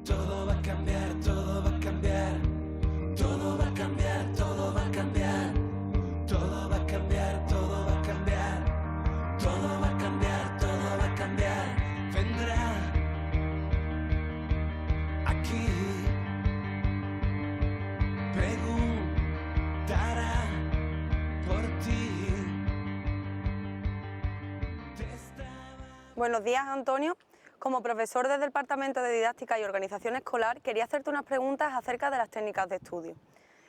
Todo va a cambiar, todo va a cambiar. Todo va a cambiar, todo va a cambiar. Todo va a cambiar, todo va a cambiar. Todo va a cambiar, todo va a cambiar. Vendrá aquí. Preguntará por ti. Buenos días, Antonio. Como profesor del Departamento de Didáctica y Organización Escolar, quería hacerte unas preguntas acerca de las técnicas de estudio.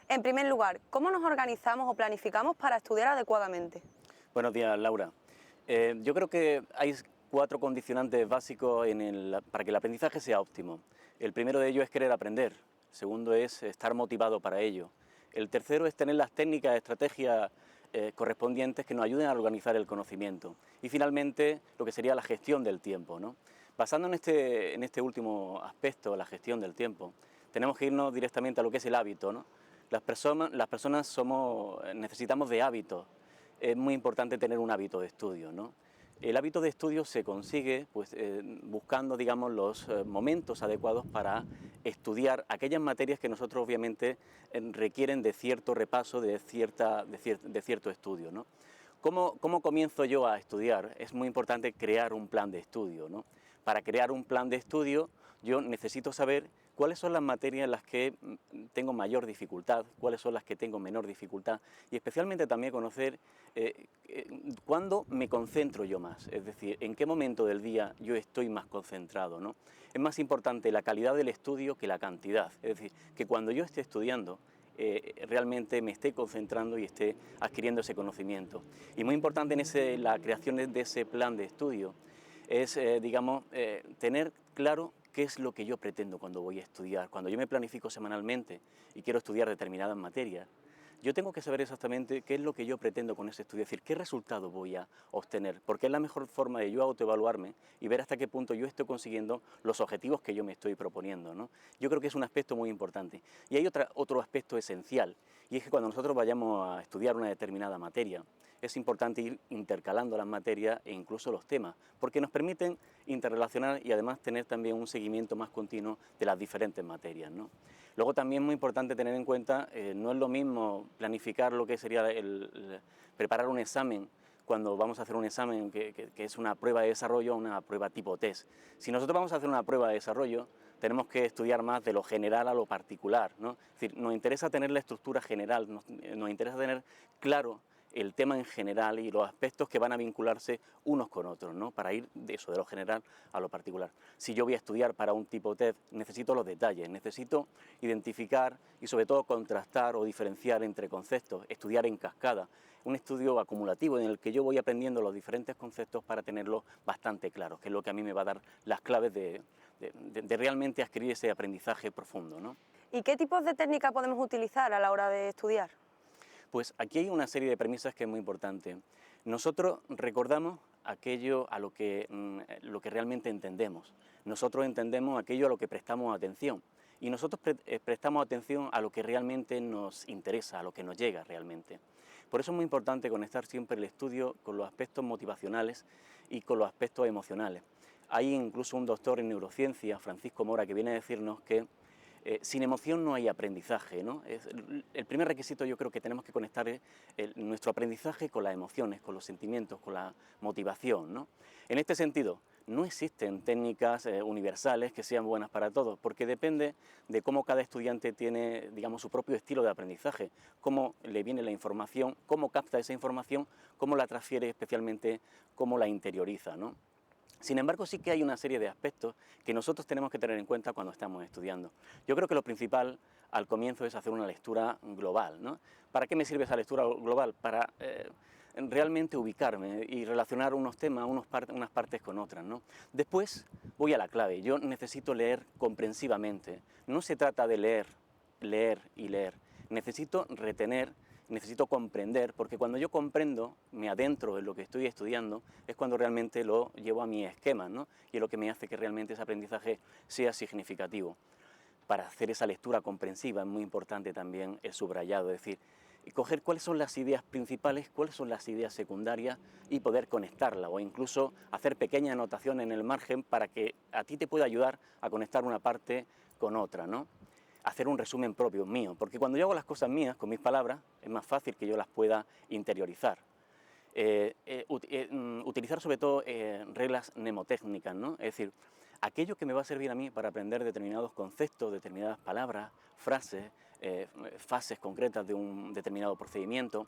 En primer lugar, ¿cómo nos organizamos o planificamos para estudiar adecuadamente? Buenos días, Laura. Yo creo que hay 4 condicionantes básicos para que el aprendizaje sea óptimo. El primero de ellos es querer aprender. El segundo es estar motivado para ello. El tercero es tener las técnicas, estrategias correspondientes que nos ayuden a organizar el conocimiento. Y finalmente, lo que sería la gestión del tiempo, ¿no? Basando en este último aspecto, la gestión del tiempo, tenemos que irnos directamente a lo que es el hábito, ¿no? Las personas necesitamos de hábitos. Es muy importante tener un hábito de estudio, ¿no? El hábito de estudio se consigue buscando, digamos, los momentos adecuados para estudiar aquellas materias que nosotros obviamente requieren de cierto repaso, de cierto estudio, ¿no? ¿Cómo comienzo yo a estudiar? Es muy importante crear un plan de estudio, ¿no? Para crear un plan de estudio yo necesito saber cuáles son las materias en las que tengo mayor dificultad, cuáles son las que tengo menor dificultad y especialmente también conocer cuándo me concentro yo más, es decir, en qué momento del día yo estoy más concentrado, ¿no? Es más importante la calidad del estudio que la cantidad, es decir, que cuando yo esté estudiando realmente me esté concentrando y esté adquiriendo ese conocimiento. Y muy importante en la creación de ese plan de estudio es, tener claro qué es lo que yo pretendo cuando voy a estudiar. Cuando yo me planifico semanalmente y quiero estudiar determinadas materias, yo tengo que saber exactamente qué es lo que yo pretendo con ese estudio, es decir, qué resultado voy a obtener, porque es la mejor forma de yo autoevaluarme y ver hasta qué punto yo estoy consiguiendo los objetivos que yo me estoy proponiendo, ¿no? Yo creo que es un aspecto muy importante. Y hay otro aspecto esencial, y es que cuando nosotros vayamos a estudiar una determinada materia, es importante ir intercalando las materias e incluso los temas, porque nos permiten interrelacionar y además tener también un seguimiento más continuo de las diferentes materias, ¿no? Luego también es muy importante tener en cuenta, no es lo mismo planificar lo que sería preparar un examen cuando vamos a hacer un examen que es una prueba de desarrollo o una prueba tipo test. Si nosotros vamos a hacer una prueba de desarrollo, tenemos que estudiar más de lo general a lo particular, ¿no? Es decir, nos interesa tener la estructura general, nos interesa tener claro el tema en general y los aspectos que van a vincularse unos con otros, ¿no? Para ir de lo general a lo particular. Si yo voy a estudiar para un tipo TED, necesito los detalles, necesito identificar y sobre todo contrastar o diferenciar entre conceptos, estudiar en cascada, un estudio acumulativo en el que yo voy aprendiendo los diferentes conceptos para tenerlos bastante claros, que es lo que a mí me va a dar las claves de realmente adquirir ese aprendizaje profundo, ¿no? ¿Y qué tipos de técnicas podemos utilizar a la hora de estudiar? Pues aquí hay una serie de premisas que es muy importante. Nosotros recordamos aquello a lo que realmente entendemos. Nosotros entendemos aquello a lo que prestamos atención. Y nosotros prestamos atención a lo que realmente nos interesa, a lo que nos llega realmente. Por eso es muy importante conectar siempre el estudio con los aspectos motivacionales y con los aspectos emocionales. Hay incluso un doctor en neurociencia, Francisco Mora, que viene a decirnos que sin emoción no hay aprendizaje, ¿no? El primer requisito yo creo que tenemos que conectar es nuestro aprendizaje con las emociones, con los sentimientos, con la motivación, ¿no? En este sentido, no existen técnicas universales que sean buenas para todos, porque depende de cómo cada estudiante tiene, digamos, su propio estilo de aprendizaje, cómo le viene la información, cómo capta esa información, cómo la transfiere, especialmente cómo la interioriza, ¿no? Sin embargo, sí que hay una serie de aspectos que nosotros tenemos que tener en cuenta cuando estamos estudiando. Yo creo que lo principal al comienzo es hacer una lectura global, ¿no? ¿Para qué me sirve esa lectura global? Para realmente ubicarme y relacionar unos temas, unas partes con otras, ¿no? Después voy a la clave. Yo necesito leer comprensivamente. No se trata de leer y leer. Necesito retener, necesito comprender, porque cuando yo comprendo, me adentro en lo que estoy estudiando, es cuando realmente lo llevo a mi esquema, ¿no? Y es lo que me hace que realmente ese aprendizaje sea significativo. Para hacer esa lectura comprensiva es muy importante también el subrayado, es decir, y coger cuáles son las ideas principales, cuáles son las ideas secundarias y poder conectarlas, o incluso hacer pequeñas anotaciones en el margen para que a ti te pueda ayudar a conectar una parte con otra, ¿no? Hacer un resumen propio mío, porque cuando yo hago las cosas mías con mis palabras es más fácil que yo las pueda interiorizar. Utilizar sobre todo reglas mnemotécnicas, ¿no? Es decir, aquello que me va a servir a mí para aprender determinados conceptos, determinadas palabras, frases, fases concretas de un determinado procedimiento.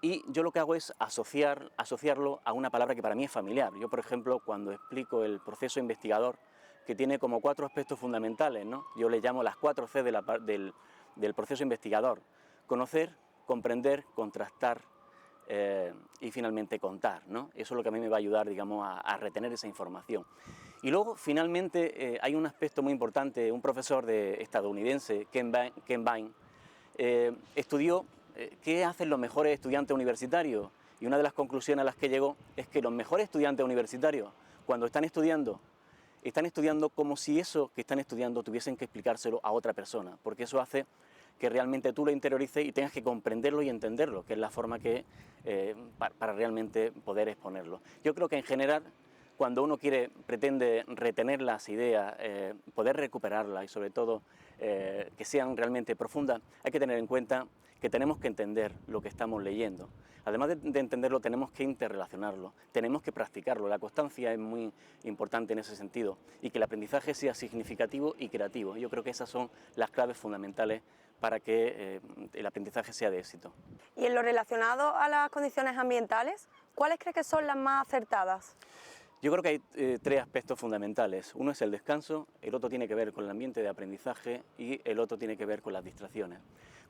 Y yo lo que hago es asociarlo a una palabra que para mí es familiar. Yo, por ejemplo, cuando explico el proceso investigador, que tiene como 4 aspectos fundamentales, ¿no? Yo le llamo las 4 C del proceso investigador: conocer, comprender, contrastar y finalmente contar, ¿no? Eso es lo que a mí me va a ayudar, digamos, a retener esa información. Y luego, finalmente, hay un aspecto muy importante. Un profesor estadounidense, Ken Vine, estudió qué hacen los mejores estudiantes universitarios, y una de las conclusiones a las que llegó es que los mejores estudiantes universitarios, cuando están estudiando como si eso que están estudiando tuviesen que explicárselo a otra persona, porque eso hace que realmente tú lo interiorices y tengas que comprenderlo y entenderlo, que es la forma que para realmente poder exponerlo. Yo creo que en general, cuando uno pretende retener las ideas, poder recuperarlas y sobre todo que sean realmente profundas, hay que tener en cuenta que tenemos que entender lo que estamos leyendo. Además de entenderlo, tenemos que interrelacionarlo, tenemos que practicarlo. La constancia es muy importante en ese sentido, y que el aprendizaje sea significativo y creativo. Yo creo que esas son las claves fundamentales para que el aprendizaje sea de éxito. Y en lo relacionado a las condiciones ambientales, ¿cuáles crees que son las más acertadas? Yo creo que hay 3 aspectos fundamentales. Uno es el descanso, el otro tiene que ver con el ambiente de aprendizaje y el otro tiene que ver con las distracciones.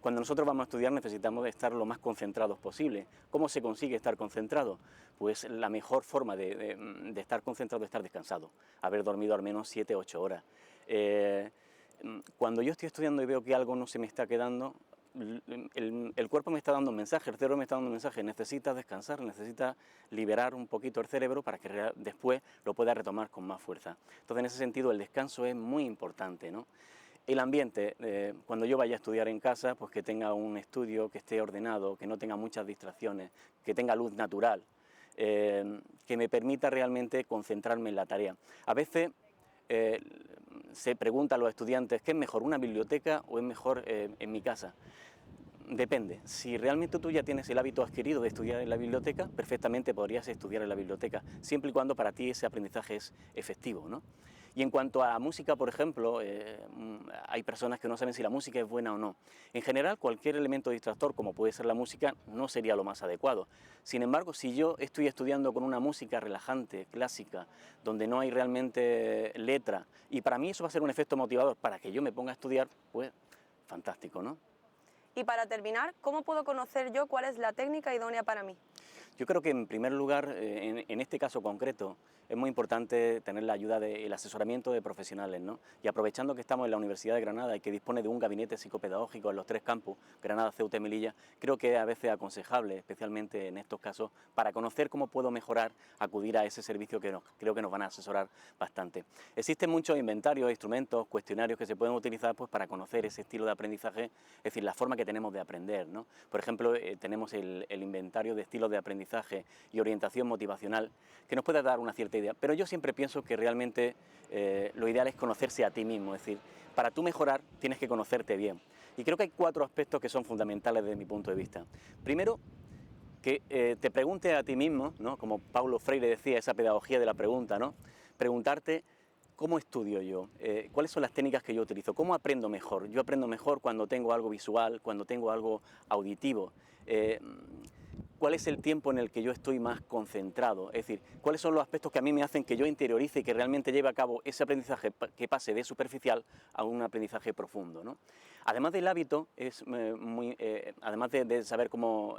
Cuando nosotros vamos a estudiar necesitamos estar lo más concentrados posible. ¿Cómo se consigue estar concentrado? Pues la mejor forma de estar concentrado es estar descansado, haber dormido al menos 7 u 8 horas. Cuando yo estoy estudiando y veo que algo no se me está quedando, el cuerpo me está dando un mensaje, el cerebro me está dando un mensaje: necesitas descansar, necesitas liberar un poquito el cerebro para que después lo pueda retomar con más fuerza. Entonces, en ese sentido, el descanso es muy importante, ¿no? El ambiente, cuando yo vaya a estudiar en casa, pues que tenga un estudio que esté ordenado, que no tenga muchas distracciones, que tenga luz natural, que me permita realmente concentrarme en la tarea. A veces se pregunta a los estudiantes: ¿qué es mejor, una biblioteca o es mejor en mi casa? Depende. Si realmente tú ya tienes el hábito adquirido de estudiar en la biblioteca, perfectamente podrías estudiar en la biblioteca, siempre y cuando para ti ese aprendizaje es efectivo, ¿no? Y en cuanto a la música, por ejemplo, hay personas que no saben si la música es buena o no. En general, cualquier elemento distractor, como puede ser la música, no sería lo más adecuado. Sin embargo, si yo estoy estudiando con una música relajante, clásica, donde no hay realmente letra, y para mí eso va a ser un efecto motivador para que yo me ponga a estudiar, pues fantástico, ¿no? Y para terminar, ¿cómo puedo conocer yo cuál es la técnica idónea para mí? Yo creo que en primer lugar, en este caso concreto, es muy importante tener la ayuda del asesoramiento de profesionales, ¿no? Y aprovechando que estamos en la Universidad de Granada y que dispone de un gabinete psicopedagógico en los 3 campus, Granada, Ceuta y Melilla, creo que es a veces aconsejable, especialmente en estos casos, para conocer cómo puedo mejorar, acudir a ese servicio que creo que nos van a asesorar bastante. Existen muchos inventarios, instrumentos, cuestionarios que se pueden utilizar pues, para conocer ese estilo de aprendizaje, es decir, la forma que tenemos de aprender, ¿no? Por ejemplo, tenemos el inventario de estilos de aprendizaje y orientación motivacional, que nos puede dar una cierta idea, pero yo siempre pienso que realmente lo ideal es conocerse a ti mismo, es decir, para tú mejorar tienes que conocerte bien. Y creo que hay 4 aspectos que son fundamentales desde mi punto de vista. Primero, que te preguntes a ti mismo, ¿no? Como Paulo Freire decía, esa pedagogía de la pregunta, ¿no? Preguntarte: ¿cómo estudio yo? ¿Cuáles son las técnicas que yo utilizo? ¿Cómo aprendo mejor? Yo aprendo mejor cuando tengo algo visual, cuando tengo algo auditivo. ¿Cuál es el tiempo en el que yo estoy más concentrado? Es decir, ¿cuáles son los aspectos que a mí me hacen que yo interiorice y que realmente lleve a cabo ese aprendizaje que pase de superficial a un aprendizaje profundo, ¿no? Además del hábito, además de saber cómo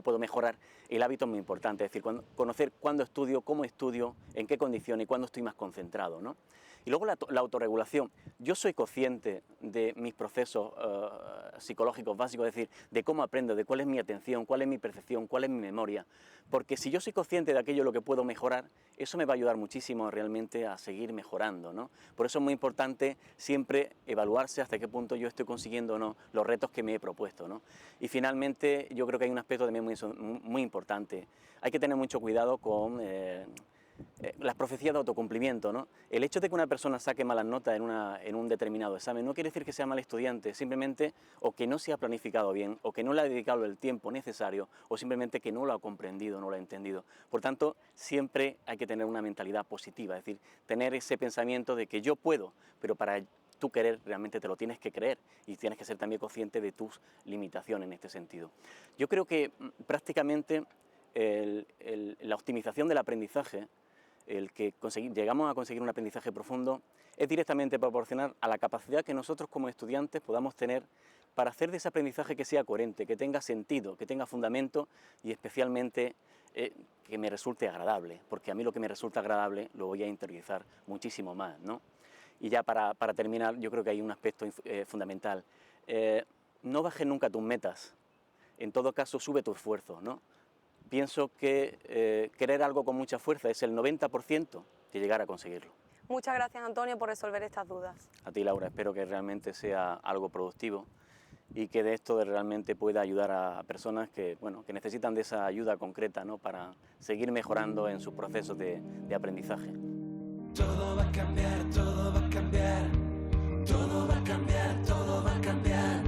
puedo mejorar, el hábito es muy importante. Es decir, conocer cuándo estudio, cómo estudio, en qué condiciones y cuándo estoy más concentrado, ¿no? Y luego la autorregulación. Yo soy consciente de mis procesos psicológicos básicos, es decir, de cómo aprendo, de cuál es mi atención, cuál es mi percepción perfección, cuál es mi memoria, porque si yo soy consciente de aquello en lo que puedo mejorar, eso me va a ayudar muchísimo realmente a seguir mejorando, ¿no? Por eso es muy importante siempre evaluarse hasta qué punto yo estoy consiguiendo o no los retos que me he propuesto, ¿no? Y finalmente yo creo que hay un aspecto también muy importante. Hay que tener mucho cuidado con las profecías de autocumplimiento, ¿no? El hecho de que una persona saque malas notas en un determinado examen no quiere decir que sea mal estudiante, simplemente o que no se ha planificado bien, o que no le ha dedicado el tiempo necesario, o simplemente que no lo ha comprendido, no lo ha entendido. Por tanto, siempre hay que tener una mentalidad positiva, es decir, tener ese pensamiento de que yo puedo, pero para tú querer realmente te lo tienes que creer y tienes que ser también consciente de tus limitaciones en este sentido. Yo creo que prácticamente la optimización del aprendizaje, el que llegamos a conseguir un aprendizaje profundo, es directamente proporcional a la capacidad que nosotros como estudiantes podamos tener para hacer de ese aprendizaje que sea coherente, que tenga sentido, que tenga fundamento y especialmente que me resulte agradable, porque a mí lo que me resulta agradable lo voy a interiorizar muchísimo más, ¿no? Y ya para terminar, yo creo que hay un aspecto fundamental. No bajes nunca tus metas, en todo caso sube tu esfuerzo, ¿no? Pienso que querer algo con mucha fuerza es el 90% de llegar a conseguirlo. Muchas gracias, Antonio, por resolver estas dudas. A ti, Laura, espero que realmente sea algo productivo y que de esto realmente pueda ayudar a personas que, bueno, que necesitan de esa ayuda concreta, ¿no? Para seguir mejorando en sus procesos de aprendizaje. Todo va a cambiar, todo va a cambiar, todo va a cambiar, todo va a cambiar.